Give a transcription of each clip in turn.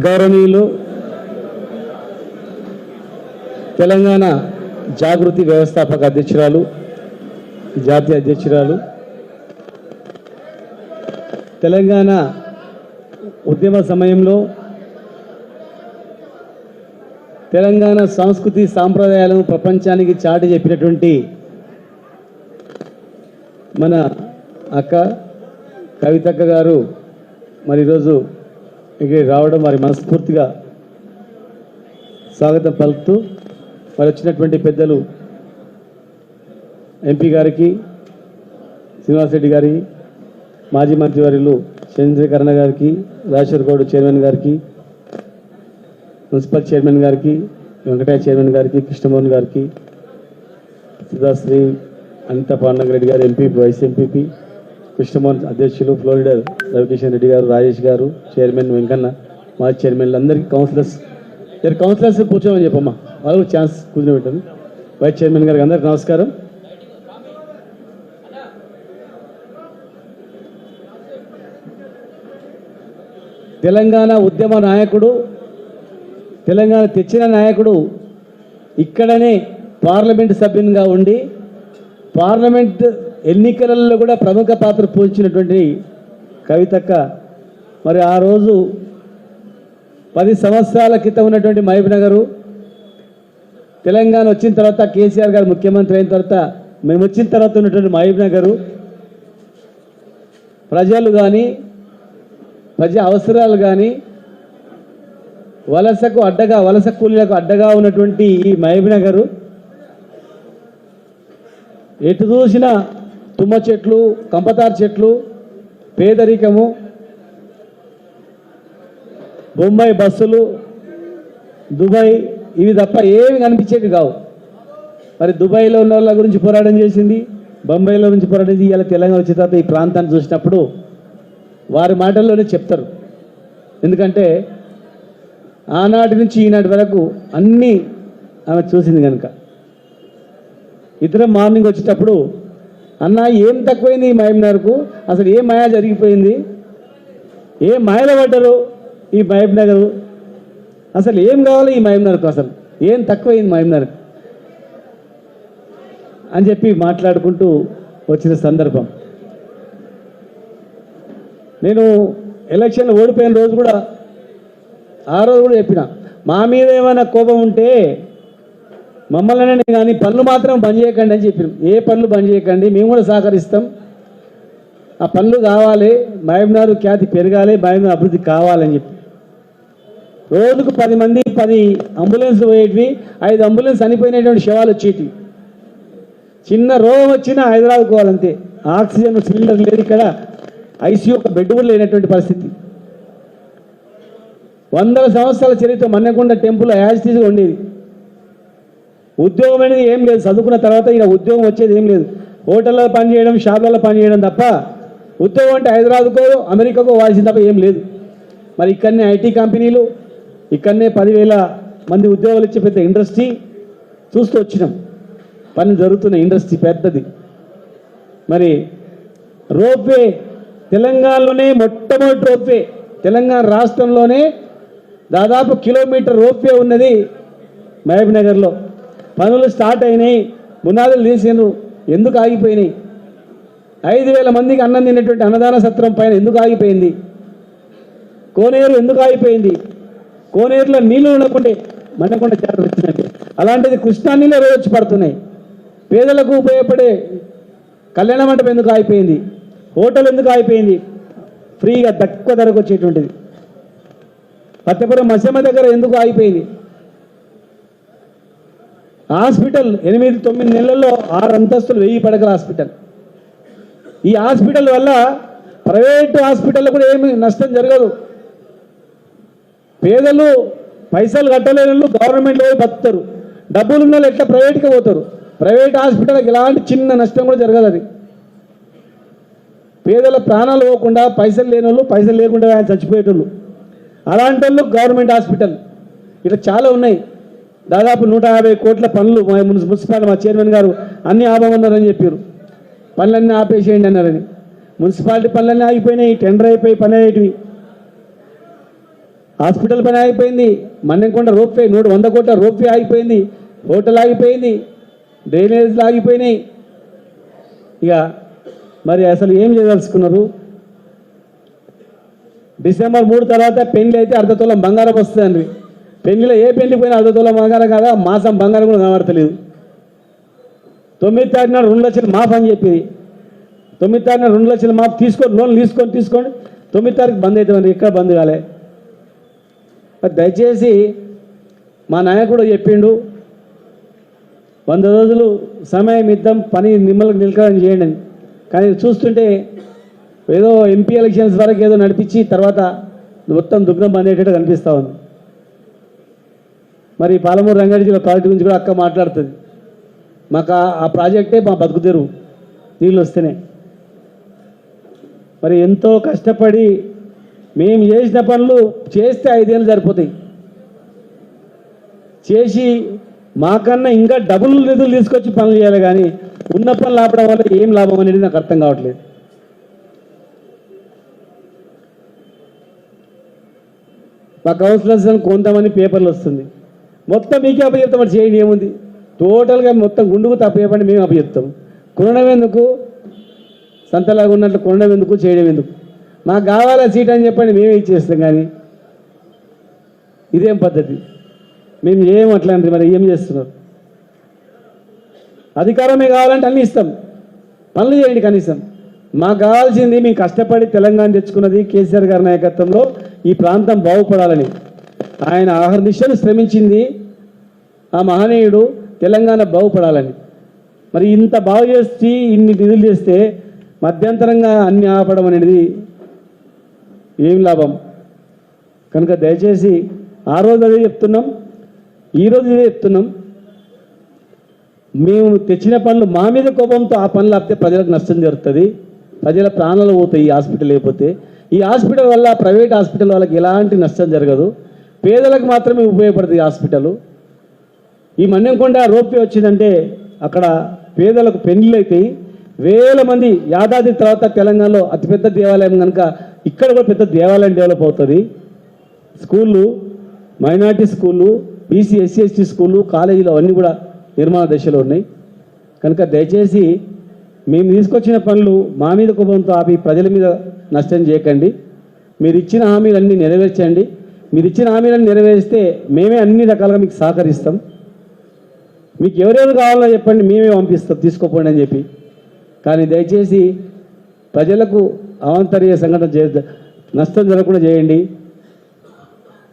గౌరవనీయులు తెలంగాణ జాగృతి వ్యవస్థాపక అధ్యక్షురాలు, జాతీయ అధ్యక్షురాలు, తెలంగాణ ఉద్యమ సమయంలో తెలంగాణ సంస్కృతి సాంప్రదాయాలను ప్రపంచానికి చాటి చెప్పినటువంటి మన అక్క కవితక్క గారు మరి ఈరోజు ఇక్కడ రావడం వారి మనస్ఫూర్తిగా స్వాగతం పలుకుతూ మరి వచ్చినటువంటి పెద్దలు ఎంపీ గారికి, శ్రీనివాస్ రెడ్డి గారి, మాజీ మంత్రివర్యులు చంద్రీకరణ గారికి, రాజేశ్వర గౌడ్ చైర్మన్ గారికి, మున్సిపల్ చైర్మన్ గారికి, వెంకటయ్య చైర్మన్ గారికి, కృష్ణమోహన్ గారికి, సుధాశ్రీ అనిత పాండగ రెడ్డి గారు ఎంపీ, వైస్ ఎంపీపీ, కృష్ణమోహన్ అధ్యక్షులు, ఫ్లోరిడర్ రవికిషన్ రెడ్డి గారు, రాజేష్ గారు, చైర్మన్ వెంకన్న, మాజీ చైర్మన్లు అందరికీ, కౌన్సిలర్స్ కూర్చోమని చెప్పమ్మా, వాళ్ళు ఛాన్స్ కూర్చొని పెట్టారు. వైస్ చైర్మన్ గారికి అందరికీ నమస్కారం. తెలంగాణ ఉద్యమ నాయకుడు, తెలంగాణ తెచ్చిన నాయకుడు, ఇక్కడనే పార్లమెంట్ సభ్యునిగా ఉండి పార్లమెంట్ ఎన్నికలలో కూడా ప్రముఖ పాత్ర పోషించినటువంటి కవితక్క మరి ఆ రోజు 10 సంవత్సరాల క్రితం ఉన్నటువంటి మహబూబ్నగర్, తెలంగాణ వచ్చిన తర్వాత కేసీఆర్ గారు ముఖ్యమంత్రి అయిన తర్వాత మేము వచ్చిన తర్వాత ఉన్నటువంటి మహబూబ్నగర్ ప్రజలు కానీ ప్రజా అవసరాలు కానీ వలస కూలీలకు అడ్డగా ఉన్నటువంటి ఈ మహబూబ్నగర్ ఎటు చూసినా తుమ్మ చెట్లు, కంపతారు చెట్లు, పేదరికము, బొంబాయి బస్సులు, దుబాయ్, ఇవి తప్ప ఏమి కనిపించేవి కావు. మరి దుబాయ్లో ఉన్న వాళ్ళ గురించి పోరాటం చేసింది, బొంబాయిలో నుంచి పోరాటం చేసి ఇలా తెలంగాణ వచ్చిన తర్వాత ఈ ప్రాంతాన్ని చూసినప్పుడు వారి మాటల్లోనే చెప్తారు. ఎందుకంటే ఆనాటి నుంచి ఈనాటి వరకు అన్నీ ఆమె చూసింది కనుక. ఇద్దరం మార్నింగ్ వచ్చేటప్పుడు అన్న ఏం తక్కువైంది ఈ మహబూబ్నగర్కు, అసలు ఏ మాయ జరిగిపోయింది, ఏ మాయలో పడ్డారు ఈ మహబూబ్నగర్, అసలు ఏం కావాలి ఈ మహబూబ్నగర్కు, అసలు ఏం తక్కువైంది మహబూబ్నగర్ అని చెప్పి మాట్లాడుకుంటూ వచ్చిన సందర్భం. నేను ఎలక్షన్లో ఓడిపోయిన రోజు కూడా ఆ రోజు కూడా చెప్పిన, మా మీద ఏమైనా కోపం ఉంటే మమ్మల్ని కానీ పనులు మాత్రం బంద్ చేయకండి అని చెప్పినాం. ఏ పనులు బంద్ చేయకండి, మేము కూడా సహకరిస్తాం, ఆ పనులు కావాలి, మహబూబ్నగర్ ఖ్యాతి పెరగాలి, మహబూబ్నగర్ అభివృద్ధి కావాలని చెప్పి రోజుకు 10 మంది 10 అంబులెన్స్ పోయేటివి, 5 అంబులెన్స్ చనిపోయినటువంటి శవాలు వచ్చేటివి. చిన్న రోగం వచ్చినా హైదరాబాద్ పోవాలంతే, ఆక్సిజన్ సిలిండర్ లేదు, ఇక్కడ ఐసీయూ ఒక బెడ్ కూడా లేనటువంటి పరిస్థితి. 100 సంవత్సరాల చరిత్ర మన్నెకొండ టెంపుల్ యాజిటీస్గా ఉండేది. ఉద్యోగం అనేది ఏం లేదు, చదువుకున్న తర్వాత ఇక ఉద్యోగం వచ్చేది ఏం లేదు, హోటల్లో పనిచేయడం, షాపులలో పనిచేయడం తప్ప ఉద్యోగం అంటే హైదరాబాద్కో అమెరికాకో వాల్సింది తప్ప ఏం లేదు. మరి ఇక్కడనే ఐటీ కంపెనీలు, ఇక్కడనే 10,000 మంది ఉద్యోగాలు ఇచ్చే పెద్ద ఇండస్ట్రీ చూస్తూ వచ్చినాం. పని జరుగుతున్న ఇండస్ట్రీ పెద్దది. మరి రోప్వే తెలంగాణలోనే మొట్టమొదటి రోప్వే, తెలంగాణ రాష్ట్రంలోనే దాదాపు కిలోమీటర్ రోప్వే ఉన్నది మహబూబ్నగర్లో. పనులు స్టార్ట్ అయినాయి, పునాదులు తీసినారు, ఎందుకు ఆగిపోయినాయి? 5,000 మందికి అన్నం తినేటువంటి అన్నదాన సత్రం పైన ఎందుకు ఆగిపోయింది? కోనేరు ఎందుకు ఆగిపోయింది? కోనేరులో నీళ్లు ఉండకుంటే మన్నకొండ జాతర వచ్చినట్టు. అలాంటిది కృష్ణా నీళ్ళు రోజు వచ్చి పడుతున్నాయి. పేదలకు ఉపయోగపడే కళ్యాణ మండపం ఎందుకు ఆగిపోయింది? హోటల్ ఎందుకు ఆగిపోయింది? ఫ్రీగా తక్కువ ధరకు వచ్చేటువంటిది. పత్తెపురం మసమ్మ దగ్గర ఎందుకు ఆగిపోయింది? హాస్పిటల్ 8-9 నెలల్లో 6 అంతస్తులు 1000 పడకల హాస్పిటల్. ఈ హాస్పిటల్ వల్ల ప్రైవేటు హాస్పిటల్లో కూడా ఏమి నష్టం జరగదు. పేదలు పైసలు కట్టలేని వాళ్ళు గవర్నమెంట్లో పోయి బతుకుతారు. డబ్బులు ఉన్న వాళ్ళు ఎట్లా ప్రైవేట్కి పోతారు. ప్రైవేట్ హాస్పిటల్కి ఎలాంటి చిన్న నష్టం కూడా జరగదు. అది పేదల ప్రాణాలు పోకుండా, పైసలు లేని వాళ్ళు పైసలు లేకుండా ఆయన చచ్చిపోయేటోళ్ళు, అలాంటి వాళ్ళు గవర్నమెంట్ హాస్పిటల్ ఇట్లా చాలా ఉన్నాయి. దాదాపు 150 కోట్ల పనులు మున్సిపాలిటీ మా చైర్మన్ గారు అన్నీ ఆపమన్నారని చెప్పారు. పనులన్నీ ఆపేసేయండి అన్నారని. మున్సిపాలిటీ పనులన్నీ ఆగిపోయినాయి. టెండర్ అయిపోయి పని అయ్యేటివి. హాస్పిటల్ పని ఆగిపోయింది. మన్నెంకొండ రోప్వే 100 కోట్ల రోప్వే ఆగిపోయింది. హోటల్ ఆగిపోయింది. డ్రైనేజ్లు ఆగిపోయినాయి. ఇక మరి అసలు ఏం చేయదలుచుకున్నారు? డిసెంబర్ 3 తర్వాత పెళ్లి అయితే 1/2 తులం బంగారం వస్తుందండి. పెళ్లిలో ఏ పెళ్లి పోయినా 1/2 తులం బంగారం కాదా, మాసం బంగారం కూడా కనబడతలేదు. 9వ తారీఖు నాడు 2 లక్షలు మాఫ్ అని చెప్పింది. 9వ తారీఖు నాడు 2 లక్షలు మాఫ్ తీసుకొని లోన్ తీసుకోండి 9వ తారీఖు బంద్ అవుతామండి. ఎక్కడ బంద్ కాలే. దయచేసి మా నాయకుడు చెప్పిండు 100 రోజులు సమయం ఇద్దాం, పని నిలకడని చేయండి అని. కానీ చూస్తుంటే ఏదో ఎంపీ ఎలక్షన్స్ వరకు ఏదో నడిపించి తర్వాత మొత్తం దుగ్నం బంద్ అయ్యేటట్టు కనిపిస్తూ ఉంది. మరి పాలమూరు రంగారెడ్డి జిల్లా ప్రాజెక్టు గురించి కూడా అక్క మాట్లాడుతుంది. మాకు ఆ ప్రాజెక్టే మా బతుకు తెరువు, నీళ్ళు వస్తేనే. మరి ఎంతో కష్టపడి మేము చేసిన పనులు చేస్తే 5 ఏళ్ళు సరిపోతాయి. చేసి మాకన్నా ఇంకా డబుల్ నిధులు తీసుకొచ్చి పనులు చేయాలి. కానీ ఉన్న పనులు ఆపడం వల్ల ఏం లాభం అనేది నాకు అర్థం కావట్లేదు. మా కౌన్సిలర్స్ కొంతమంది పేపర్లు వస్తుంది, మొత్తం మీకే అప్పచెప్తాం. మరి చేయండి, ఏముంది? టోటల్గా మొత్తం గుండుకు తప్పేపండి మేము అప్పచెప్తాం. కొనడం ఎందుకు? సంతలాగా ఉన్నట్లు కొనడం ఎందుకు, చేయడం ఎందుకు? మాకు కావాలా సీట్ అని చెప్పండి, మేమే ఇచ్చేస్తాం. కానీ ఇదేం పద్ధతి? మేము ఏం అట్లాంటి మరి ఏం చేస్తున్నారు? అధికారమే కావాలంటే అన్నీ ఇస్తాం, పనులు చేయండి కనీసం. మాకు కావాల్సింది మేము కష్టపడి తెలంగాణ తెచ్చుకున్నది కేసీఆర్ గారి నాయకత్వంలో ఈ ప్రాంతం బాగుపడాలని. ఆయన అహర్నిశలు శ్రమించింది ఆ మహనీయుడు తెలంగాణ బాగుపడాలని. మరి ఇంత బాగు చేసి ఇన్ని నిధులు చేస్తే మధ్యంతరంగా అన్ని ఆపడం అనేది ఏం లాభం? కనుక దయచేసి ఆ రోజు అదే చెప్తున్నాం, ఈరోజు ఇదే చెప్తున్నాం. మేము తెచ్చిన పనులు మా మీద కోపంతో ఆ పనులు ఆపితే ప్రజలకు నష్టం జరుగుతుంది, ప్రజల ప్రాణాలు పోతాయి. ఈ హాస్పిటల్ లేకపోతే ఈ హాస్పిటల్ వల్ల ప్రైవేట్ హాస్పిటల్ వాళ్ళకి ఎలాంటి నష్టం జరగదు, పేదలకు మాత్రమే ఉపయోగపడుతుంది ఈ హాస్పిటల్. ఈ మన్నెంకొండ రోప్వే వచ్చిందంటే అక్కడ పేదలకు పెళ్లిళ్ళు అవుతాయి. వేల మంది. యాదాద్రి తర్వాత తెలంగాణలో అతిపెద్ద దేవాలయం కనుక ఇక్కడ కూడా పెద్ద దేవాలయం డెవలప్ అవుతుంది. స్కూళ్ళు, మైనార్టీ స్కూళ్ళు, బీసీ ఎస్సీ ఎస్టీ స్కూళ్ళు, కాలేజీలు అవన్నీ కూడా నిర్మాణ దశలో ఉన్నాయి. కనుక దయచేసి మేము తీసుకొచ్చిన పనులు మా మీద కోపంతో ఆపి ప్రజల మీద నష్టం చేయకండి. మీరు ఇచ్చిన హామీలన్నీ నెరవేర్చండి. మీరు ఇచ్చిన హామీలన్నీ నెరవేరిస్తే మేమే అన్ని రకాలుగా మీకు సహకరిస్తాం. మీకు ఎవరెవరు కావాలో చెప్పండి, మేమే పంపిస్తాం, తీసుకోపోండి అని చెప్పి. కానీ దయచేసి ప్రజలకు అవాంతరీయ సంఘటన నష్టం జరగకుండా చేయండి.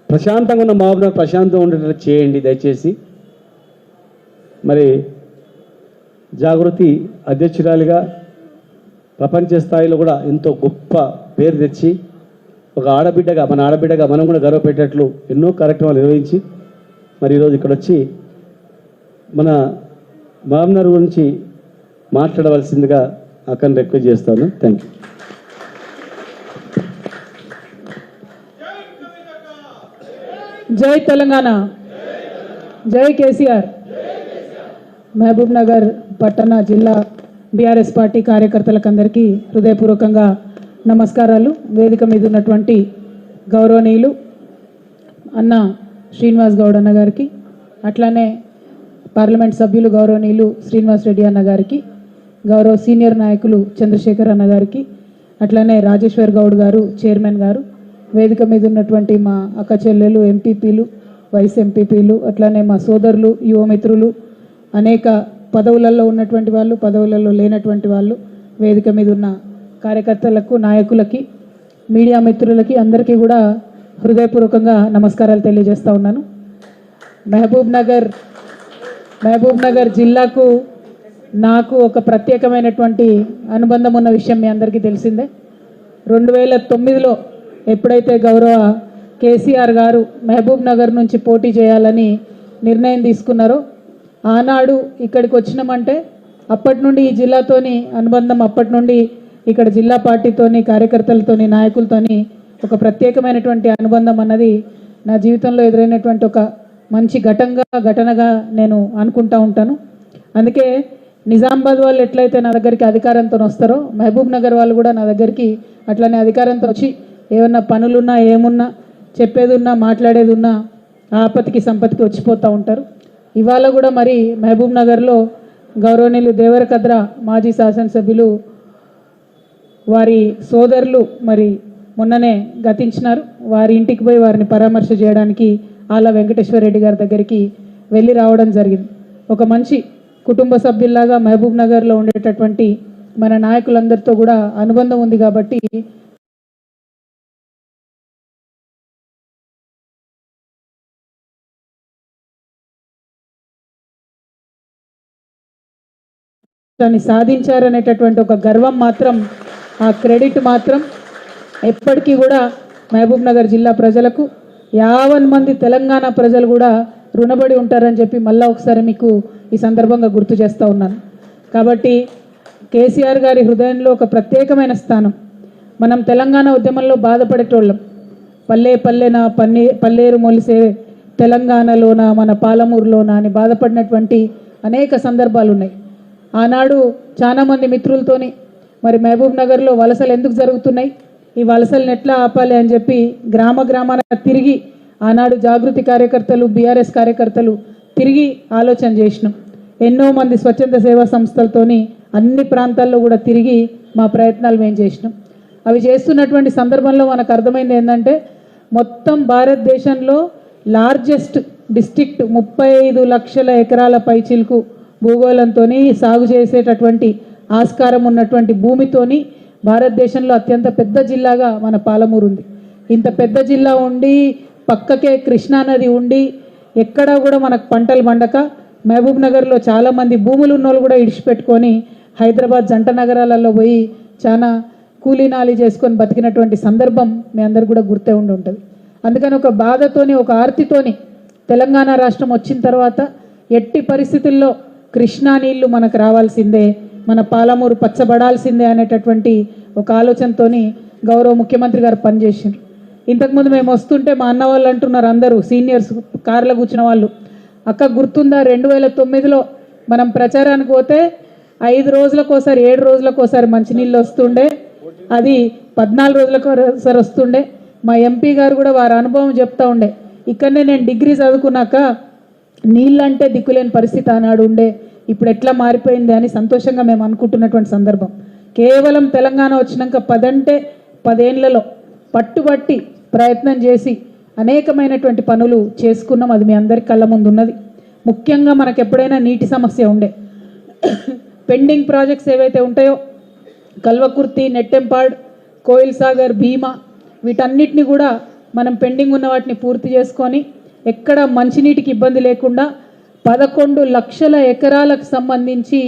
ప్రశాంతంగా ఉన్న మహబూబ్నగర్ ప్రశాంతంగా ఉండేటట్లు చేయండి దయచేసి. మరి జాగృతి అధ్యక్షురాలిగా ప్రపంచ స్థాయిలో కూడా ఎంతో గొప్ప పేరు తెచ్చి ఒక ఆడబిడ్డగా, మన ఆడబిడ్డగా మనం కూడా గర్వపెట్టేట్లు ఎన్నో కార్యక్రమాలు నిర్వహించి మరి ఈరోజు ఇక్కడ వచ్చి మన మహబూబ్నగర్ గురించి మాట్లాడవలసిందిగా అక్కని రిక్వెస్ట్ చేస్తాను. Thank you. జై తెలంగాణ, జై కేసీఆర్. మహబూబ్ నగర్ పట్టణ జిల్లా బీఆర్ఎస్ పార్టీ కార్యకర్తలకందరికీ హృదయపూర్వకంగా నమస్కారాలు. వేదిక మీద ఉన్నటువంటి గౌరవనీయులు అన్న శ్రీనివాస్ గౌడ్ అన్న గారికి, అట్లానే పార్లమెంట్ సభ్యులు గౌరవనీయులు శ్రీనివాస్ రెడ్డి అన్న గారికి, గౌరవ సీనియర్ నాయకులు చంద్రశేఖర్ అన్న గారికి, అట్లానే రాజేశ్వర్ గౌడ్ గారు చైర్మన్ గారు, వేదిక మీద ఉన్నటువంటి మా అక్క చెల్లెలు ఎంపీపీలు వైస్ ఎంపీపీలు అట్లానే మా సోదరులు యువమిత్రులు అనేక పదవులలో ఉన్నటువంటి వాళ్ళు పదవులలో లేనటువంటి వాళ్ళు వేదిక మీద ఉన్న కార్యకర్తలకు నాయకులకి మీడియా మిత్రులకి అందరికీ కూడా హృదయపూర్వకంగా నమస్కారాలు తెలియజేస్తూ ఉన్నాను. మహబూబ్ నగర్ జిల్లాకు నాకు ఒక ప్రత్యేకమైనటువంటి అనుబంధం ఉన్న విషయం మీ అందరికీ తెలిసిందే. 2009లో ఎప్పుడైతే గౌరవ కేసీఆర్ గారు మహబూబ్ నగర్ నుంచి పోటీ చేయాలని నిర్ణయం తీసుకున్నారో ఆనాడు ఇక్కడికి వచ్చినామంటే అప్పటి నుండి ఈ జిల్లాతోని అనుబంధం, అప్పటి నుండి ఇక్కడ జిల్లా పార్టీతోని కార్యకర్తలతోని నాయకులతోని ఒక ప్రత్యేకమైనటువంటి అనుబంధం అన్నది నా జీవితంలో ఎదురైనటువంటి ఒక మంచి ఘటనగా నేను అనుకుంటా ఉంటాను. అందుకే నిజామాబాద్ వాళ్ళు ఎట్లయితే నా దగ్గరికి అధికారంతో వస్తారో మహబూబ్ నగర్ వాళ్ళు కూడా నా దగ్గరికి అట్లనే అధికారంతో వచ్చి ఏమన్నా పనులున్నా ఏమున్నా చెప్పేది ఉన్నా మాట్లాడేది ఉన్నా ఆపత్తికి సంపత్తికి వచ్చిపోతూ ఉంటారు. ఇవాళ కూడా మరి మహబూబ్ నగర్లో గౌరవనీయులు దేవరకద్ర మాజీ శాసనసభ్యులు వారి సోదరులు మరి మొన్ననే గతించినారు. వారి ఇంటికి పోయి వారిని పరామర్శ చేయడానికి ఆల వెంకటేశ్వర రెడ్డి గారి దగ్గరికి వెళ్ళి రావడం జరిగింది. ఒక మంచి కుటుంబ సభ్యుల్లాగా మహబూబ్ నగర్లో ఉండేటటువంటి మన నాయకులందరితో కూడా అనుబంధం ఉంది కాబట్టి దాన్ని సాధించారనేటటువంటి ఒక గర్వం మాత్రం, ఆ క్రెడిట్ మాత్రం ఎప్పటికీ కూడా మహబూబ్ నగర్ జిల్లా ప్రజలకు 50 మంది తెలంగాణ ప్రజలు కూడా రుణపడి ఉంటారని చెప్పి మళ్ళీ ఒకసారి మీకు ఈ సందర్భంగా గుర్తు చేస్తూ ఉన్నాను. కాబట్టి కేసీఆర్ గారి హృదయంలో ఒక ప్రత్యేకమైన స్థానం. మనం తెలంగాణ ఉద్యమంలో బాధపడేటోళ్ళం. పల్లెన పల్లేరు మొలిసే తెలంగాణలోన మన పాలమూరులోన అని బాధపడినటువంటి అనేక సందర్భాలు ఉన్నాయి. ఆనాడు చాలామంది మిత్రులతోని మరి మహబూబ్ నగర్లో వలసలు ఎందుకు జరుగుతున్నాయి, ఈ వలసలను ఎట్లా ఆపాలి అని చెప్పి గ్రామాన తిరిగి ఆనాడు జాగృతి కార్యకర్తలు బీఆర్ఎస్ కార్యకర్తలు తిరిగి ఆలోచన చేసినాం. ఎన్నో మంది స్వచ్ఛంద సేవా సంస్థలతోని అన్ని ప్రాంతాల్లో కూడా తిరిగి మా ప్రయత్నాలు మేము చేసినాం. అవి చేస్తున్నటువంటి సందర్భంలో మనకు అర్థమైంది ఏంటంటే మొత్తం భారతదేశంలో లార్జెస్ట్ డిస్ట్రిక్ట్ 35 లక్షల ఎకరాల పైచిలకు భూగోళంతో సాగు చేసేటటువంటి ఆస్కారం ఉన్నటువంటి భూమితోని భారతదేశంలో అత్యంత పెద్ద జిల్లాగా మన పాలమూరు ఉంది. ఇంత పెద్ద జిల్లా ఉండి పక్కకే కృష్ణానది ఉండి ఎక్కడా కూడా మనకు పంటలు పండక మహబూబ్ నగర్లో చాలామంది భూములు ఉన్నోళ్ళు కూడా ఇడిచిపెట్టుకొని హైదరాబాద్ జంట నగరాలలో పోయి చాలా కూలీనాలి చేసుకొని బతికినటువంటి సందర్భం మీ అందరు కూడా గుర్తే ఉంటుంది. అందుకని ఒక బాధతోని ఒక ఆర్తితోని తెలంగాణ రాష్ట్రం వచ్చిన తర్వాత ఎట్టి పరిస్థితుల్లో కృష్ణా నీళ్లు మనకు రావాల్సిందే, మన పాలమూరు పచ్చబడాల్సిందే అనేటటువంటి ఒక ఆలోచనతోని గౌరవ ముఖ్యమంత్రి గారు పనిచేసారు. ఇంతకుముందు మేము వస్తుంటే మా అన్న వాళ్ళు అంటున్నారు, అందరూ సీనియర్స్ కార్లో కూర్చున్న వాళ్ళు, అక్క గుర్తుందా 2009లో మనం ప్రచారానికి పోతే 5 రోజులకోసారి 7 రోజులకోసారి మంచినీళ్ళు వస్తుండే, అది 14 రోజులకోసారి వస్తుండే. మా ఎంపీ గారు కూడా వారి అనుభవం చెప్తా ఉండే, ఇక్కడనే నేను డిగ్రీ చదువుకున్నాక నీళ్ళంటే దిక్కులేని పరిస్థితి ఆనాడు ఉండే, ఇప్పుడు ఎట్లా మారిపోయింది అని సంతోషంగా మేము అనుకుంటున్నటువంటి సందర్భం. కేవలం తెలంగాణ వచ్చినాక 10 అంటే 10 ఏళ్లలో పట్టుబట్టి ప్రయత్నం చేసి అనేకమైనటువంటి పనులు చేసుకున్నాం. అది మీ అందరి కళ్ళ ముందు ఉన్నది. ముఖ్యంగా మనకు ఎప్పుడైనా నీటి సమస్య ఉండే పెండింగ్ ప్రాజెక్ట్స్ ఏవైతే ఉంటాయో కల్వకుర్తి, నెట్టెంపాడ్, కోయిల్ సాగర్, భీమా వీటన్నిటిని కూడా మనం పెండింగ్ ఉన్న వాటిని పూర్తి చేసుకొని ఎక్కడ మంచినీటికి ఇబ్బంది లేకుండా 11 లక్షల ఎకరాలకు సంబంధించి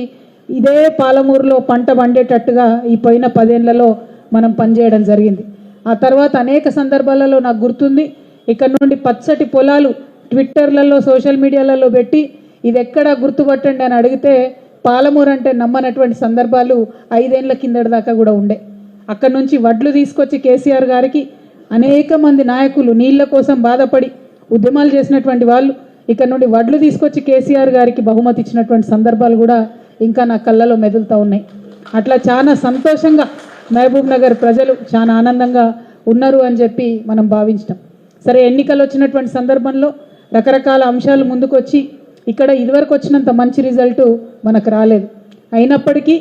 ఇదే పాలమూరులో పంట పండేటట్టుగా ఈ పోయిన 10 ఏళ్లలో మనం పనిచేయడం జరిగింది. ఆ తర్వాత అనేక సందర్భాలలో నాకు గుర్తుంది, ఇక్కడ నుండి పచ్చటి పొలాలు ట్విట్టర్లలో సోషల్ మీడియాలలో పెట్టి ఇది ఎక్కడ గుర్తుపట్టండి అని అడిగితే పాలమూరు అంటే నమ్మనటువంటి సందర్భాలు 5 ఏళ్ల కిందటి దాకా కూడా ఉండే. అక్కడ నుంచి వడ్లు తీసుకొచ్చి కేసీఆర్ గారికి అనేక మంది నాయకులు నీళ్ళ కోసం బాధపడి ఉద్యమాలు చేసినటువంటి వాళ్ళు ఇక్కడ నుండి వడ్లు తీసుకొచ్చి కేసీఆర్ గారికి బహుమతి ఇచ్చినటువంటి సందర్భాలు కూడా ఇంకా నా కళ్ళలో మెదులుతూ ఉన్నాయి. అట్లా చాలా సంతోషంగా మహబూబ్ నగర్ ప్రజలు చాలా ఆనందంగా ఉన్నారు అని చెప్పి మనం భావించడం. సరే, ఎన్నికలు వచ్చినటువంటి సందర్భంలో రకరకాల అంశాలు ముందుకొచ్చి ఇక్కడ ఇదివరకు వచ్చినంత మంచి రిజల్ట్ మనకు రాలేదు. అయినప్పటికీ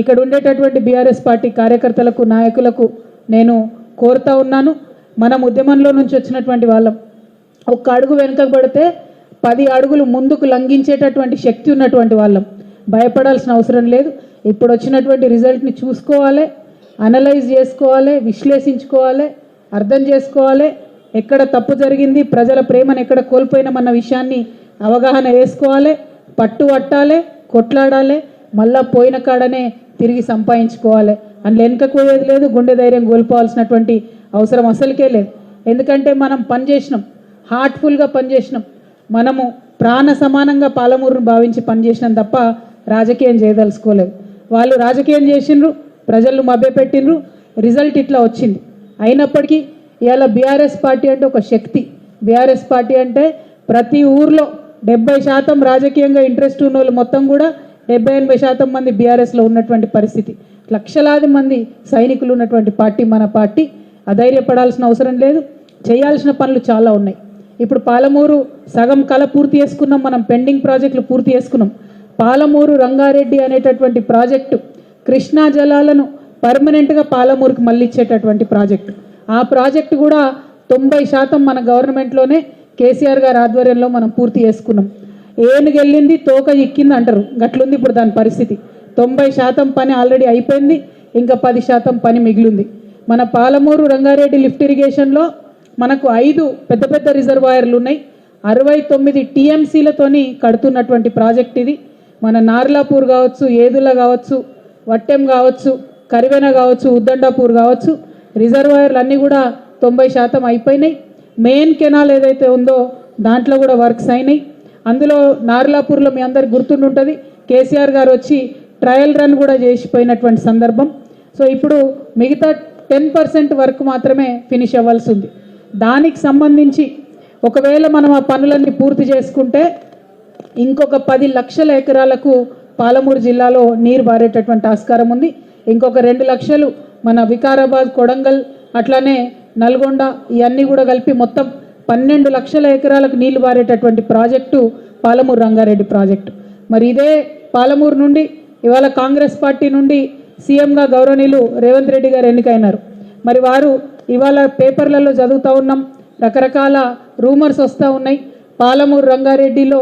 ఇక్కడ ఉండేటటువంటి బీఆర్ఎస్ పార్టీ కార్యకర్తలకు నాయకులకు నేను కోరుతా ఉన్నాను, మనం ఉద్యమంలో నుంచి వచ్చినటువంటి వాళ్ళం. ఒక్క అడుగు వెనుకకు పడితే 10 అడుగులు ముందుకు లంఘించేటటువంటి శక్తి ఉన్నటువంటి వాళ్ళం. భయపడాల్సిన అవసరం లేదు. ఇప్పుడు వచ్చినటువంటి రిజల్ట్ని చూసుకోవాలి, అనలైజ్ చేసుకోవాలి, విశ్లేషించుకోవాలి, అర్థం చేసుకోవాలి, ఎక్కడ తప్పు జరిగింది, ప్రజల ప్రేమను ఎక్కడ కోల్పోయినామన్న విషయాన్ని అవగాహన వేసుకోవాలి, పట్టు పట్టాలి, కొట్లాడాలి, మళ్ళా పోయిన కాడనే తిరిగి సంపాదించుకోవాలి. అందులో వెనుకపోయేది లేదు, గుండె ధైర్యం కోల్పోవాల్సినటువంటి అవసరం అసలుకే లేదు. ఎందుకంటే మనం పనిచేసినాం, హార్ట్ఫుల్గా పనిచేసినాం, మనము ప్రాణ సమానంగా పాలమూరును భావించి పనిచేసినాం తప్ప రాజకీయం చేయదలుచుకోలేదు. వాళ్ళు రాజకీయం చేసిండ్రు, ప్రజలను మభ్యపెట్టిండ్రు, రిజల్ట్ ఇట్లా వచ్చింది. అయినప్పటికీ ఇవాళ బీఆర్ఎస్ పార్టీ అంటే ఒక శక్తి. బీఆర్ఎస్ పార్టీ అంటే ప్రతి ఊర్లో 70% రాజకీయంగా ఇంట్రెస్ట్ ఉన్న వాళ్ళు మొత్తం కూడా 70-80% మంది బీఆర్ఎస్లో ఉన్నటువంటి పరిస్థితి. లక్షలాది మంది సైనికులు ఉన్నటువంటి పార్టీ మన పార్టీ. అధైర్యపడాల్సిన అవసరం లేదు. చేయాల్సిన పనులు చాలా ఉన్నాయి. ఇప్పుడు పాలమూరు సగం కళ పూర్తి చేసుకున్నాం, మనం పెండింగ్ ప్రాజెక్టులు పూర్తి చేసుకున్నాం. పాలమూరు రంగారెడ్డి అనేటటువంటి ప్రాజెక్టు కృష్ణా జలాలను పర్మనెంట్గా పాలమూరుకు మళ్ళిచ్చేటటువంటి ప్రాజెక్టు. ఆ ప్రాజెక్టు కూడా 90% మన గవర్నమెంట్లోనే కేసీఆర్ గారి ఆధ్వర్యంలో మనం పూర్తి చేసుకున్నాం. ఏనుగెళ్ళింది తోక ఎక్కింది అంటారు, గట్లుంది ఇప్పుడు దాని పరిస్థితి. 90% పని ఆల్రెడీ అయిపోయింది, ఇంకా 10% పని మిగిలింది. మన పాలమూరు రంగారెడ్డి లిఫ్ట్ ఇరిగేషన్లో మనకు 5 పెద్ద పెద్ద రిజర్వాయర్లు ఉన్నాయి. 69 టీఎంసీలతోని కడుతున్నటువంటి ప్రాజెక్ట్ ఇది. మన నార్లాపూర్ కావచ్చు, ఏదుల కావచ్చు, వట్టెం కావచ్చు, కరివెన కావచ్చు, ఉద్దండాపూర్ కావచ్చు, రిజర్వాయర్లు అన్నీ కూడా 90% అయిపోయినాయి. మెయిన్ కెనాల్ ఏదైతే ఉందో దాంట్లో కూడా వర్క్స్ అయినాయి. అందులో నార్లాపూర్లో మీ అందరికి గుర్తుంటుంది, కేసీఆర్ గారు వచ్చి ట్రయల్ రన్ కూడా చేసిపోయినటువంటి సందర్భం. సో ఇప్పుడు మిగతా 10% వర్క్ మాత్రమే ఫినిష్ అవ్వాల్సి ఉంది. దానికి సంబంధించి ఒకవేళ మనం ఆ పనులన్నీ పూర్తి చేసుకుంటే ఇంకొక 10 లక్షల ఎకరాలకు పాలమూరు జిల్లాలో నీరు బారేటటువంటి ఆస్కారం ఉంది. ఇంకొక 2 లక్షలు మన వికారాబాద్, కొడంగల్, అట్లానే నల్గొండ ఇవన్నీ కూడా కలిపి మొత్తం 12 లక్షల ఎకరాలకు నీళ్లు బారేటటువంటి ప్రాజెక్టు పాలమూరు రంగారెడ్డి ప్రాజెక్టు. మరి ఇదే పాలమూరు నుండి ఇవాళ కాంగ్రెస్ పార్టీ నుండి సీఎంగా గౌరవనీయులు రేవంత్ రెడ్డి గారు ఎన్నికైనారు. మరి వారు ఇవాళ పేపర్లలో చదువుతూ ఉన్నాం, రకరకాల రూమర్స్ వస్తూ ఉన్నాయి. పాలమూరు రంగారెడ్డిలో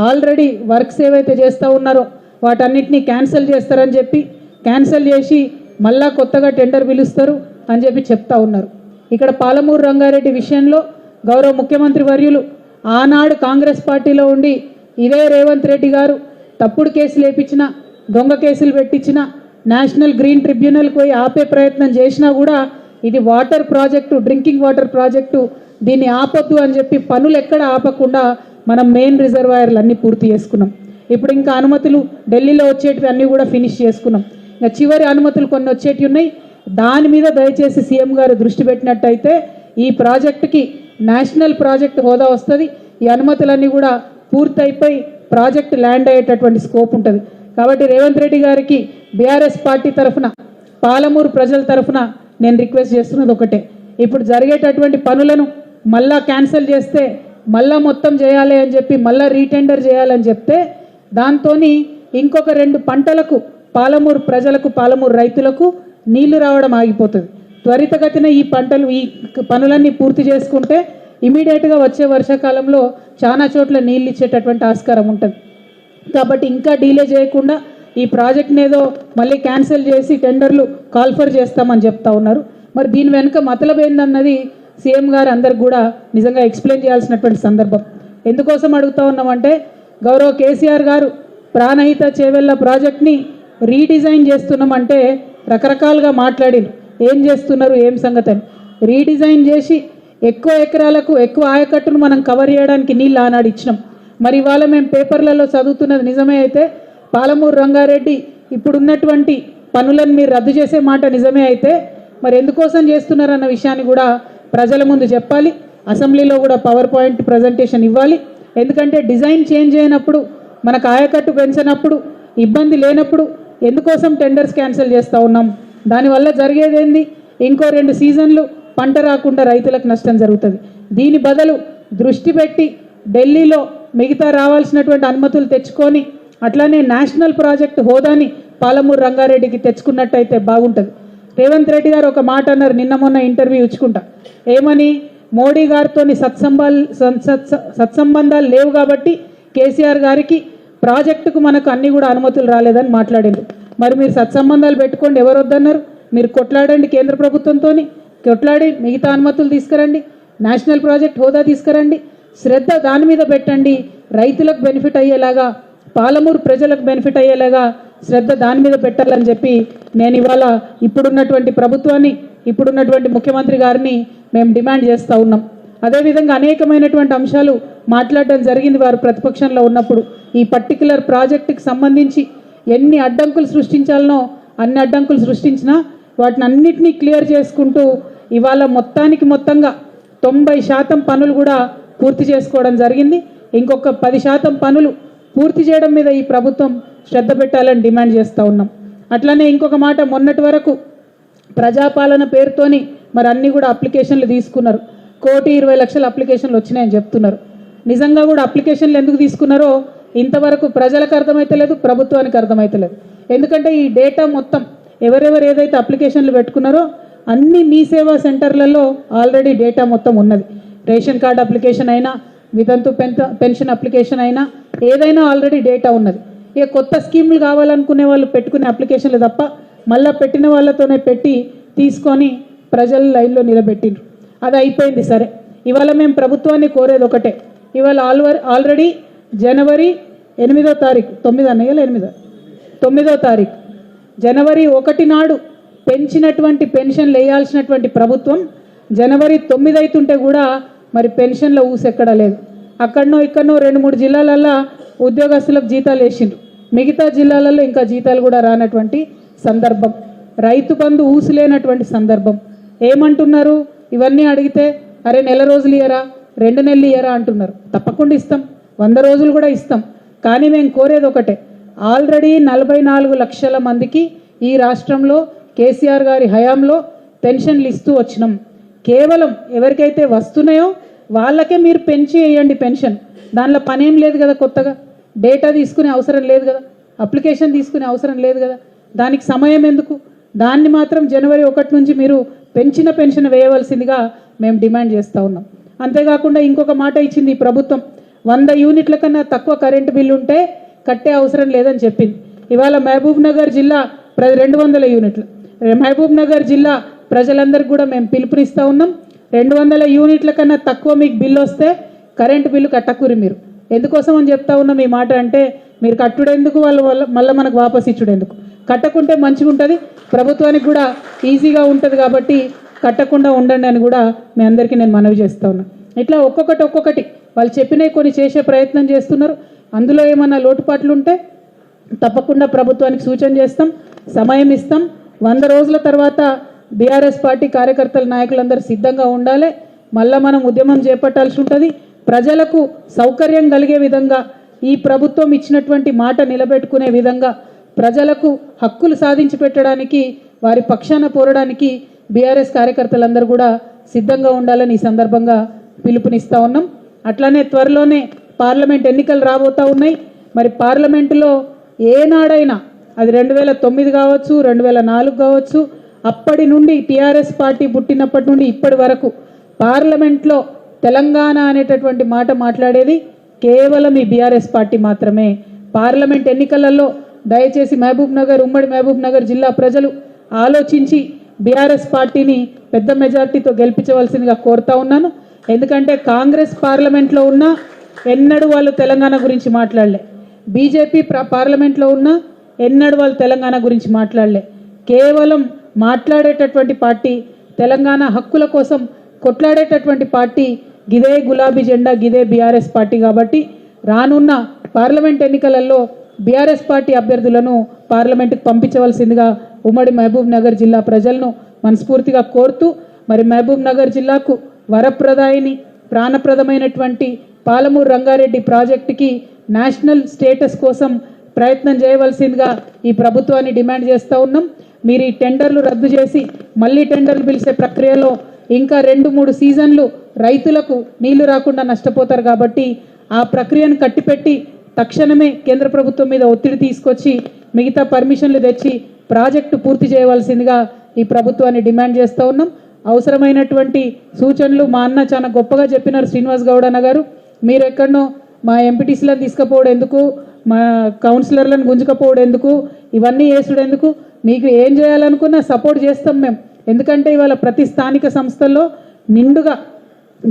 ఆల్రెడీ వర్క్స్ ఏవైతే చేస్తూ ఉన్నారో వాటన్నిటినీ క్యాన్సిల్ చేస్తారని చెప్పి, క్యాన్సిల్ చేసి మళ్ళా కొత్తగా టెండర్ పిలుస్తారు అని చెప్పి చెప్తా ఉన్నారు. ఇక్కడ పాలమూరు రంగారెడ్డి విషయంలో గౌరవ ముఖ్యమంత్రి వర్యులు ఆనాడు కాంగ్రెస్ పార్టీలో ఉండి ఇదే రేవంత్ రెడ్డి గారు తప్పుడు కేసులు వేయించిన, దొంగ కేసులు పెట్టించిన, నేషనల్ గ్రీన్ ట్రిబ్యునల్కి పోయి ఆపే ప్రయత్నం చేసినా కూడా ఇది water project, drinking water project, దీన్ని ఆపొద్దు అని చెప్పి పనులు ఎక్కడ ఆపకుండా మనం మెయిన్ రిజర్వాయర్లు అన్నీ పూర్తి చేసుకున్నాం. ఇప్పుడు ఇంకా అనుమతులు ఢిల్లీలో వచ్చేటివి అన్నీ కూడా ఫినిష్ చేసుకున్నాం. ఇంకా చివరి అనుమతులు కొన్ని వచ్చేటివి ఉన్నాయి. దాని మీద దయచేసి సీఎం గారు దృష్టి పెట్టినట్టయితే ఈ ప్రాజెక్టుకి నేషనల్ ప్రాజెక్ట్ హోదా వస్తుంది. ఈ అనుమతులన్నీ కూడా పూర్తయిపోయి ప్రాజెక్ట్ ల్యాండ్ అయ్యేటటువంటి స్కోప్ ఉంటుంది. కాబట్టి రేవంత్ రెడ్డి గారికి బీఆర్ఎస్ పార్టీ తరఫున, పాలమూరు ప్రజల తరఫున నేను రిక్వెస్ట్ చేస్తున్నది ఒకటే, ఇప్పుడు జరిగేటటువంటి పనులను మళ్ళా క్యాన్సిల్ చేస్తే మళ్ళా మొత్తం చేయాలి అని చెప్పి మళ్ళా రీటెండర్ చేయాలని చెప్తే దాంతో ఇంకొక 2 పంటలకు పాలమూరు ప్రజలకు, పాలమూరు రైతులకు నీళ్లు రావడం ఆగిపోతుంది. త్వరితగతిన ఈ పనులన్నీ పూర్తి చేసుకుంటే ఇమీడియట్గా వచ్చే వర్షాకాలంలో చాలా చోట్ల నీళ్ళు ఇచ్చేటటువంటి ఆస్కారం ఉంటుంది. కాబట్టి ఇంకా డీలే చేయకుండా ఈ ప్రాజెక్ట్ని ఏదో మళ్ళీ క్యాన్సిల్ చేసి టెండర్లు కాల్ఫర్ చేస్తామని చెప్తా ఉన్నారు. మరి దీని వెనుక మతలబ్ ఏందన్నది సీఎం గారు అందరికి కూడా నిజంగా ఎక్స్ప్లెయిన్ చేయాల్సినటువంటి సందర్భం. ఎందుకోసం అడుగుతా ఉన్నామంటే గౌరవ కేసీఆర్ గారు ప్రాణహిత చేవెళ్ళ ప్రాజెక్ట్ని రీడిజైన్ చేస్తున్నామంటే రకరకాలుగా మాట్లాడిరు, ఏం చేస్తున్నారు, ఏం సంగతి అని. రీడిజైన్ చేసి ఎక్కువ ఎకరాలకు ఎక్కువ ఆయకట్టును మనం కవర్ చేయడానికి నీళ్ళు ఆనాడు ఇచ్చినాం. మరి ఇవాళ మేము పేపర్లలో చదువుతున్నది నిజమే అయితే పాలమూరు రంగారెడ్డి ఇప్పుడున్నటువంటి పనులను మీరు రద్దు చేసే మాట నిజమే అయితే మరి ఎందుకోసం చేస్తున్నారన్న విషయాన్ని కూడా ప్రజల ముందు చెప్పాలి. అసెంబ్లీలో కూడా పవర్ పాయింట్ ప్రజెంటేషన్ ఇవ్వాలి. ఎందుకంటే డిజైన్ చేంజ్ అయినప్పుడు, మనకు ఆయకట్టు పెంచినప్పుడు, ఇబ్బంది లేనప్పుడు ఎందుకోసం టెండర్స్ క్యాన్సిల్ చేస్తూ ఉన్నాం? దానివల్ల జరిగేది ఏంది? ఇంకో 2 సీజన్లు పంట రాకుండా రైతులకు నష్టం జరుగుతుంది. దీని బదులు దృష్టి పెట్టి ఢిల్లీలో మిగతా రావాల్సినటువంటి అనుమతులు తెచ్చుకొని అట్లానే నేషనల్ ప్రాజెక్ట్ హోదాని పాలమూరు రంగారెడ్డికి తెచ్చుకున్నట్టయితే బాగుంటుంది. రేవంత్ రెడ్డి గారు ఒక మాట అన్నారు నిన్న మొన్న ఇంటర్వ్యూ ఇచ్చుకుంటా, ఏమని, మోడీ గారితో సత్సంబంధాలు లేవు కాబట్టి కేసీఆర్ గారికి ప్రాజెక్టుకు మనకు అన్ని కూడా అనుమతులు రాలేదని మాట్లాడింది. మరి మీరు సత్సంబంధాలు పెట్టుకోండి, ఎవరు వద్దన్నారు? మీరు కొట్లాడండి, కేంద్ర ప్రభుత్వంతో కొట్లాడి మిగతా అనుమతులు తీసుకురండి, నేషనల్ ప్రాజెక్ట్ హోదా తీసుకురండి, శ్రద్ధ దాని మీద పెట్టండి, రైతులకు బెనిఫిట్ అయ్యేలాగా, పాలమూరు ప్రజలకు బెనిఫిట్ అయ్యేలాగా శ్రద్ధ దాని మీద పెట్టాలని చెప్పి నేను ఇవాళ ఇప్పుడున్నటువంటి ప్రభుత్వాన్ని, ఇప్పుడున్నటువంటి ముఖ్యమంత్రి గారిని మేము డిమాండ్ చేస్తూ ఉన్నాం. అదేవిధంగా అనేకమైనటువంటి అంశాలు మాట్లాడడం జరిగింది వారు ప్రతిపక్షంలో ఉన్నప్పుడు. ఈ పర్టికులర్ ప్రాజెక్టుకి సంబంధించి ఎన్ని అడ్డంకులు సృష్టించాలనో అన్ని అడ్డంకులు సృష్టించినా వాటిని అన్నిటినీ క్లియర్ చేసుకుంటూ ఇవాళ మొత్తంగా 90% పనులు కూడా పూర్తి చేసుకోవడం జరిగింది. ఇంకొక 10% పనులు పూర్తి చేయడం మీద ఈ ప్రభుత్వం శ్రద్ధ పెట్టాలని డిమాండ్ చేస్తూ ఉన్నాం. అట్లనే ఇంకొక మాట, మొన్నటి వరకు ప్రజాపాలన పేరుతోని మరి అన్నీ కూడా అప్లికేషన్లు తీసుకున్నారు. 1,20,00,000 అప్లికేషన్లు వచ్చినాయని చెప్తున్నారు. నిజంగా కూడా అప్లికేషన్లు ఎందుకు తీసుకున్నారో ఇంతవరకు ప్రజలకు అర్థమైతలేదు, ప్రభుత్వానికి అర్థమైతలేదు. ఎందుకంటే ఈ డేటా మొత్తం ఎవరెవరు ఏదైతే అప్లికేషన్లు పెట్టుకున్నారో అన్ని మీ సేవా సెంటర్లలో ఆల్రెడీ డేటా మొత్తం ఉన్నది. రేషన్ కార్డు అప్లికేషన్ అయినా, వితంతు పెన్షన్ అప్లికేషన్ అయినా, ఏదైనా ఆల్రెడీ డేటా ఉన్నది. ఇక కొత్త స్కీములు కావాలనుకునే వాళ్ళు పెట్టుకునే అప్లికేషన్లు తప్ప మళ్ళీ పెట్టిన వాళ్ళతోనే పెట్టి తీసుకొని ప్రజల లైన్లో నిలబెట్టిండ్రు. అది అయిపోయింది. సరే, ఇవాళ మేము ప్రభుత్వాన్ని కోరేది ఒకటే. ఇవాళ ఆల్రెడీ జనవరి 8వ తారీఖు, 9వ తారీఖు జనవరి 1 నాడు పెంచినటువంటి పెన్షన్లు వేయాల్సినటువంటి ప్రభుత్వం జనవరి 9 అవుతుంటే కూడా మరి పెన్షన్ల ఊసెక్కడా లేదు. అక్కడనో ఇక్కడనో 2-3 జిల్లాలల్లో ఉద్యోగస్తులకు జీతాలు వేసిండ్రు, మిగతా జిల్లాలలో ఇంకా జీతాలు కూడా రానటువంటి సందర్భం, రైతు బంధు ఊసులేనటువంటి సందర్భం. ఏమంటున్నారు? ఇవన్నీ అడిగితే అరే నెల రోజులు ఇయ్యరా, 2 నెలలు ఇయ్యరా అంటున్నారు. తప్పకుండా ఇస్తాం, 100 రోజులు కూడా ఇస్తాం. కానీ మేము కోరేది ఒకటే, ఆల్రెడీ 44 లక్షల మందికి ఈ రాష్ట్రంలో కేసీఆర్ గారి హయాంలో పెన్షన్లు ఇస్తూ వచ్చినాం. కేవలం ఎవరికైతే వస్తున్నాయో వాళ్ళకే మీరు పెంచి వేయండి పెన్షన్. దానిలో పనేం లేదు కదా, కొత్తగా డేటా తీసుకునే అవసరం లేదు కదా, అప్లికేషన్ తీసుకునే అవసరం లేదు కదా, దానికి సమయం ఎందుకు? దాన్ని మాత్రం జనవరి 1 నుంచి మీరు పెంచిన పెన్షన్ వేయవలసిందిగా మేము డిమాండ్ చేస్తూ ఉన్నాం. అంతేకాకుండా ఇంకొక మాట ఇచ్చింది ఈ ప్రభుత్వం, 100 యూనిట్ల కన్నా తక్కువ కరెంటు బిల్లు ఉంటే కట్టే అవసరం లేదని చెప్పింది. ఇవాళ మహబూబ్ నగర్ జిల్లా 200 యూనిట్లు, మహబూబ్ నగర్ జిల్లా ప్రజలందరికీ కూడా మేము పిలుపునిస్తూ ఉన్నాం. 200 యూనిట్ల కన్నా తక్కువ మీకు బిల్లు వస్తే కరెంటు బిల్లు కట్టకూరి. మీరు ఎందుకోసం అని చెప్తా ఉన్నాం ఈ మాట అంటే, మీరు కట్టుడెందుకు, మళ్ళీ మనకు వాపస్ ఇచ్చుడెందుకు? కట్టకుంటే మంచిగా ఉంటుంది, ప్రభుత్వానికి కూడా ఈజీగా ఉంటుంది. కాబట్టి కట్టకుండా ఉండండి అని కూడా మీ అందరికీ నేను మనవి చేస్తూ ఉన్నాను. ఇట్లా ఒక్కొక్కటి వాళ్ళు చెప్పినవి కొన్ని చేసే ప్రయత్నం చేస్తున్నారు. అందులో ఏమన్నా లోటుపాట్లు ఉంటే తప్పకుండా ప్రభుత్వానికి సూచన చేస్తాం, సమయం ఇస్తాం. 100 రోజుల తర్వాత బీఆర్ఎస్ పార్టీ కార్యకర్తల నాయకులందరూ సిద్ధంగా ఉండాలి. మళ్ళీ మనం ఉద్యమం చేపట్టాల్సి ఉంటుంది. ప్రజలకు సౌకర్యం కలిగే విధంగా, ఈ ప్రభుత్వం ఇచ్చినటువంటి మాట నిలబెట్టుకునే విధంగా, ప్రజలకు హక్కులు సాధించి పెట్టడానికి, వారి పక్షాన పోరడానికి బీఆర్ఎస్ కార్యకర్తలందరూ కూడా సిద్ధంగా ఉండాలని ఈ సందర్భంగా పిలుపునిస్తూ ఉన్నాం. అట్లానే త్వరలోనే పార్లమెంట్ ఎన్నికలు రాబోతూ ఉన్నాయి. మరి పార్లమెంటులో ఏనాడైనా, అది 2009 కావచ్చు, 2004 కావచ్చు, అప్పటి నుండి టీఆర్ఎస్ పార్టీ పుట్టినప్పటి నుండి ఇప్పటి వరకు పార్లమెంట్లో తెలంగాణ అనేటటువంటి మాట మాట్లాడేది కేవలం ఈ బీఆర్ఎస్ పార్టీ మాత్రమే. పార్లమెంట్ ఎన్నికలలో దయచేసి ఉమ్మడి మహబూబ్ నగర్ జిల్లా ప్రజలు ఆలోచించి బీఆర్ఎస్ పార్టీని పెద్ద మెజార్టీతో గెలిపించవలసిందిగా కోరుతా ఉన్నాను. ఎందుకంటే కాంగ్రెస్ పార్లమెంట్లో ఉన్నా ఎన్నడూ వాళ్ళు తెలంగాణ గురించి మాట్లాడలే, బీజేపీ పార్లమెంట్లో ఉన్నా ఎన్నడూ వాళ్ళు తెలంగాణ గురించి మాట్లాడలే. కేవలం మాట్లాడేటటువంటి పార్టీ, తెలంగాణ హక్కుల కోసం కొట్లాడేటటువంటి పార్టీ గిదే గులాబీ జెండా, గిదే బీఆర్ఎస్ పార్టీ. కాబట్టి రానున్న పార్లమెంట్ ఎన్నికలలో బీఆర్ఎస్ పార్టీ అభ్యర్థులను పార్లమెంటుకు పంపించవలసిందిగా ఉమ్మడి మహబూబ్ నగర్ జిల్లా ప్రజలను మనస్ఫూర్తిగా కోరుతూ, మరి మహబూబ్ నగర్ జిల్లాకు వరప్రదాయిని, ప్రాణప్రదమైనటువంటి పాలమూరు రంగారెడ్డి ప్రాజెక్టుకి నేషనల్ స్టేటస్ కోసం ప్రయత్నం చేయవలసిందిగా ఈ ప్రభుత్వాన్ని డిమాండ్ చేస్తూ ఉన్నాం. మీరు ఈ టెండర్లు రద్దు చేసి మళ్ళీ టెండర్లు పిలిచే ప్రక్రియలో ఇంకా 2-3 సీజన్లు రైతులకు నీళ్లు రాకుండా నష్టపోతారు. కాబట్టి ఆ ప్రక్రియను కట్టిపెట్టి తక్షణమే కేంద్ర ప్రభుత్వం మీద ఒత్తిడి తీసుకొచ్చి మిగతా పర్మిషన్లు తెచ్చి ప్రాజెక్టు పూర్తి చేయవలసిందిగా ఈ ప్రభుత్వాన్ని డిమాండ్ చేస్తూ ఉన్నాం. అవసరమైనటువంటి సూచనలు మా అన్న చాలా గొప్పగా చెప్పినారు శ్రీనివాస్ గౌడ్ అన్న గారు. మీరు ఎక్కడనో మా ఎంపీటీసీలను తీసుకుపోవడం ఎందుకు, మా కౌన్సిలర్లను గుంజుకపోవడం ఎందుకు, ఇవన్నీ చేసుడు ఎందుకు, మీకు ఏం చేయాలనుకున్నా సపోర్ట్ చేస్తాం మేము. ఎందుకంటే ఇవాళ ప్రతి స్థానిక సంస్థల్లో నిండుగా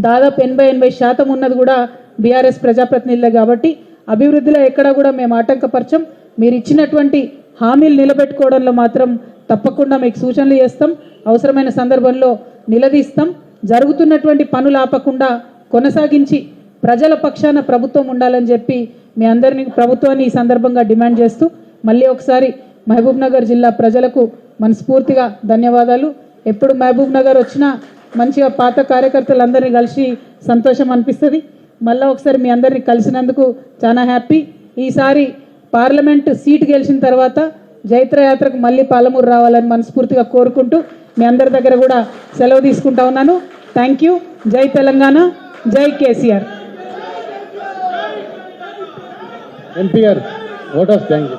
దాదాపు 80% ఉన్నది కూడా బీఆర్ఎస్ ప్రజాప్రతినిధులే. కాబట్టి అభివృద్ధిలో ఎక్కడ కూడా మేము ఆటంకపరచం. మీరు ఇచ్చినటువంటి హామీలు నిలబెట్టుకోవడంలో మాత్రం తప్పకుండా మీకు సూచనలు చేస్తాం. అవసరమైన సందర్భంలో నిలదీస్తాం. జరుగుతున్నటువంటి పనులు ఆపకుండా కొనసాగించి ప్రజల పక్షాన ప్రభుత్వం ఉండాలని చెప్పి మీ అందరినీ ప్రభుత్వాన్ని ఈ సందర్భంగా డిమాండ్ చేస్తూ మళ్ళీ ఒకసారి మహబూబ్ నగర్ జిల్లా ప్రజలకు మనస్ఫూర్తిగా ధన్యవాదాలు. ఎప్పుడు మహబూబ్ నగర్ వచ్చినా మంచిగా పాత కార్యకర్తలందరినీ కలిసి సంతోషం అనిపిస్తుంది. మళ్ళీ ఒకసారి మీ అందరినీ కలిసినందుకు చాలా హ్యాపీ. ఈసారి పార్లమెంట్ సీటు గెలిచిన తర్వాత జైత్రయాత్రకు మళ్ళీ పాలమూరు రావాలని మనస్ఫూర్తిగా కోరుకుంటూ మీ అందరి దగ్గర కూడా సెలవు తీసుకుంటా ఉన్నాను. Thank you. జై తెలంగాణ, జై కేసీఆర్. ఎంపీ గారు vote of thank you.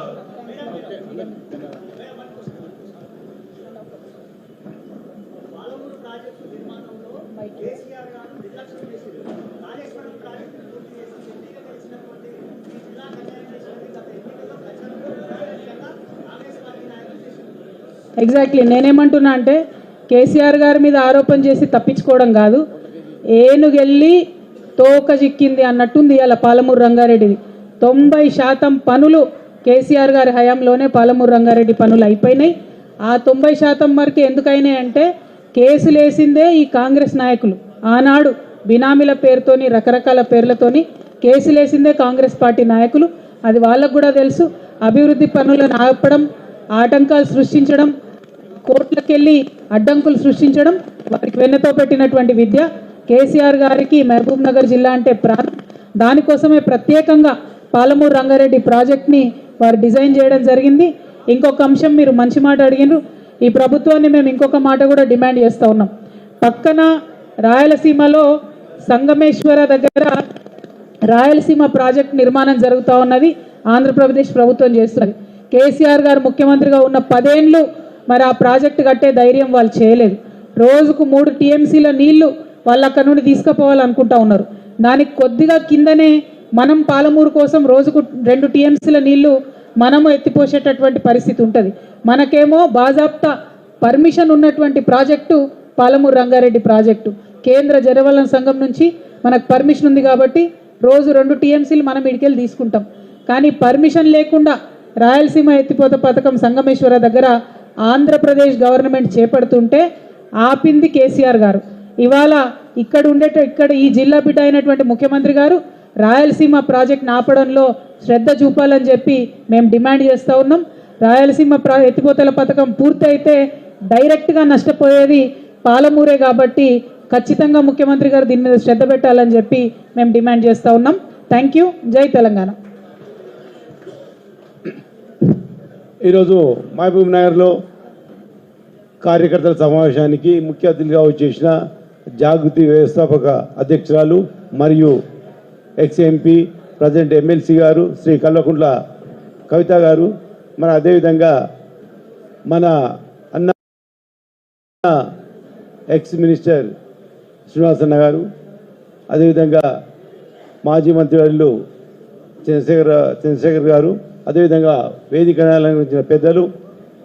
Exactly నేనేమంటున్నా అంటే కేసీఆర్ గారి మీద ఆరోపణ చేసి తప్పించుకోవడం కాదు, ఏనుగెళ్ళి తోక చిక్కింది అన్నట్టుంది ఇవాళ పాలమూరు రంగారెడ్డిది. 90% పనులు కేసీఆర్ గారి హయాంలోనే పాలమూరు రంగారెడ్డి పనులు అయిపోయినాయి. ఆ 90% వరకు ఎందుకైనాయి అంటే కేసులు వేసిందే ఈ కాంగ్రెస్ నాయకులు. ఆనాడు బినామీల పేరుతోని రకరకాల పేర్లతోని కేసులు వేసిందే కాంగ్రెస్ పార్టీ నాయకులు. అది వాళ్ళకు కూడా తెలుసు. అభివృద్ధి పనులను ఆపడం, ఆటంకాలు సృష్టించడం, కోర్టులకెళ్ళి అడ్డంకులు సృష్టించడం వారికి వెన్నతో పెట్టినటువంటి విద్య. కేసీఆర్ గారికి మహబూబ్ నగర్ జిల్లా అంటే ప్రాణం. దానికోసమే ప్రత్యేకంగా పాలమూరు రంగారెడ్డి ప్రాజెక్ట్ని వారు డిజైన్ చేయడం జరిగింది. ఇంకొక అంశం మీరు మంచి మాట అడిగినారు. ఈ ప్రభుత్వాన్ని మేము ఇంకొక మాట కూడా డిమాండ్ చేస్తూ ఉన్నాం. పక్కన రాయలసీమలో సంగమేశ్వర దగ్గర రాయలసీమ ప్రాజెక్ట్ నిర్మాణం జరుగుతూ ఉన్నది. ఆంధ్రప్రదేశ్ ప్రభుత్వం చేస్తున్నది. కేసీఆర్ గారు ముఖ్యమంత్రిగా ఉన్న 10 ఏళ్ళు మరి ఆ ప్రాజెక్టు కట్టే ధైర్యం వాళ్ళు చేయలేదు. రోజుకు 3 టీఎంసీల నీళ్లు వాళ్ళు అక్కడ నుండి తీసుకుపోవాలనుకుంటా ఉన్నారు. దానికి కొద్దిగా కిందనే మనం పాలమూరు కోసం రోజుకు 2 టీఎంసీల నీళ్లు మనము ఎత్తిపోసేటటువంటి పరిస్థితి ఉంటుంది. మనకేమో బాజాప్తా పర్మిషన్ ఉన్నటువంటి ప్రాజెక్టు పాలమూరు రంగారెడ్డి ప్రాజెక్టు. కేంద్ర జలవనరుల సంఘం నుంచి మనకు పర్మిషన్ ఉంది కాబట్టి రోజు 2 టీఎంసీలు మనం ఇడికెళ్ళి తీసుకుంటాం. కానీ పర్మిషన్ లేకుండా రాయలసీమ ఎత్తిపోత పథకం సంగమేశ్వర దగ్గర ఆంధ్రప్రదేశ్ గవర్నమెంట్ చేపడుతుంటే ఆపింది కేసీఆర్ గారు. ఇవాళ ఇక్కడ ఈ జిల్లా బిడ్డ అయినటువంటి ముఖ్యమంత్రి గారు రాయలసీమ ప్రాజెక్ట్ని ఆపడంలో శ్రద్ధ చూపాలని చెప్పి మేము డిమాండ్ చేస్తూ ఉన్నాం. రాయలసీమ ఎత్తిపోతల పథకం పూర్తి అయితే డైరెక్ట్గా నష్టపోయేది పాలమూరే కాబట్టి ఖచ్చితంగా ముఖ్యమంత్రి గారు దీని మీద శ్రద్ధ పెట్టాలని చెప్పి మేము డిమాండ్ చేస్తూ ఉన్నాం. Thank you. జై తెలంగాణ. ఈరోజు మహబూబ్ నగర్లో కార్యకర్తల సమావేశానికి ముఖ్య అతిథిగా వచ్చేసిన జాగృతి వ్యవస్థాపక అధ్యక్షురాలు మరియు ఎక్స్ఎంపీ ప్రజెంట్ ఎమ్మెల్సీ గారు శ్రీ కల్వకుంట్ల కవిత గారు, మన అదేవిధంగా మన అన్న ఎక్స్ మినిస్టర్ శ్రీనివాసన్న గారు, అదేవిధంగా మాజీ మంత్రివర్యులు చంద్రశేఖర్ గారు, అదేవిధంగా వేదిక అలంకరించిన పెద్దలు,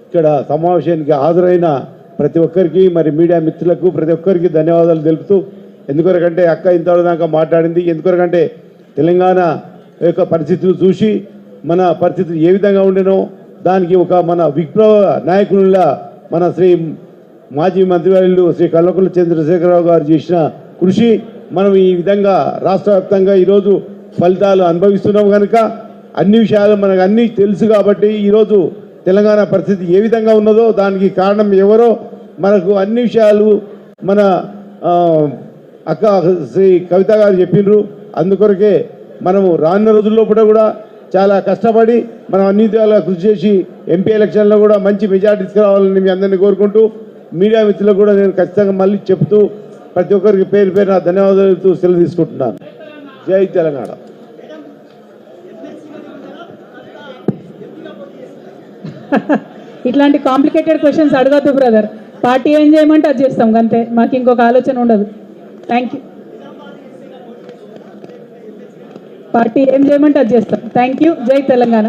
ఇక్కడ సమావేశానికి హాజరైన ప్రతి ఒక్కరికి, మరి మీడియా మిత్రులకు ప్రతి ఒక్కరికి ధన్యవాదాలు తెలుపుతూ, ఎందుకొరకంటే అక్క ఇంతవరదాకా మాట్లాడింది, ఎందుకొరకంటే తెలంగాణ యొక్క పరిస్థితులు చూసి మన పరిస్థితులు ఏ విధంగా ఉండేనో దానికి ఒక మన విప్లవ నాయకునిలా మన మాజీ మంత్రివర్యులు శ్రీ కల్వకుంట్ల చంద్రశేఖరరావు గారు చేసిన కృషి మనం ఈ విధంగా రాష్ట్ర వ్యాప్తంగా ఈరోజు ఫలితాలు అనుభవిస్తున్నాం కనుక అన్ని విషయాలు మనకు అన్నీ తెలుసు కాబట్టి ఈరోజు తెలంగాణ పరిస్థితి ఏ విధంగా ఉన్నదో దానికి కారణం ఎవరో మనకు అన్ని విషయాలు మన అక్క శ్రీ కవిత గారు చెప్పిండ్రు. అందుకొరకే మనము రానున్న రోజుల్లో కూడా చాలా కష్టపడి మనం అన్ని విధాలుగా కృషి చేసి ఎంపీ ఎలక్షన్లో కూడా మంచి మెజార్టీ తీసుకురావాలని మీ అందరినీ కోరుకుంటూ, మీడియా మిత్రులకు కూడా నేను ఖచ్చితంగా మళ్ళీ చెప్తూ ప్రతి ఒక్కరికి పేరు పేరు నా ధన్యవాదాలు సెలవు తీసుకుంటున్నాను. జై తెలంగాణ. ఇట్లాంటి కాంప్లికేటెడ్ క్వశ్చన్స్ అడగద్దు బ్రదర్. పార్టీ ఏం చేయమంటే అది చేస్తాం అంతే, మాకు ఇంకొక ఆలోచన ఉండదు. Thank you. పార్టీ ఏం చేయమంటే అది చేస్తాం. Thank you. జై తెలంగాణ.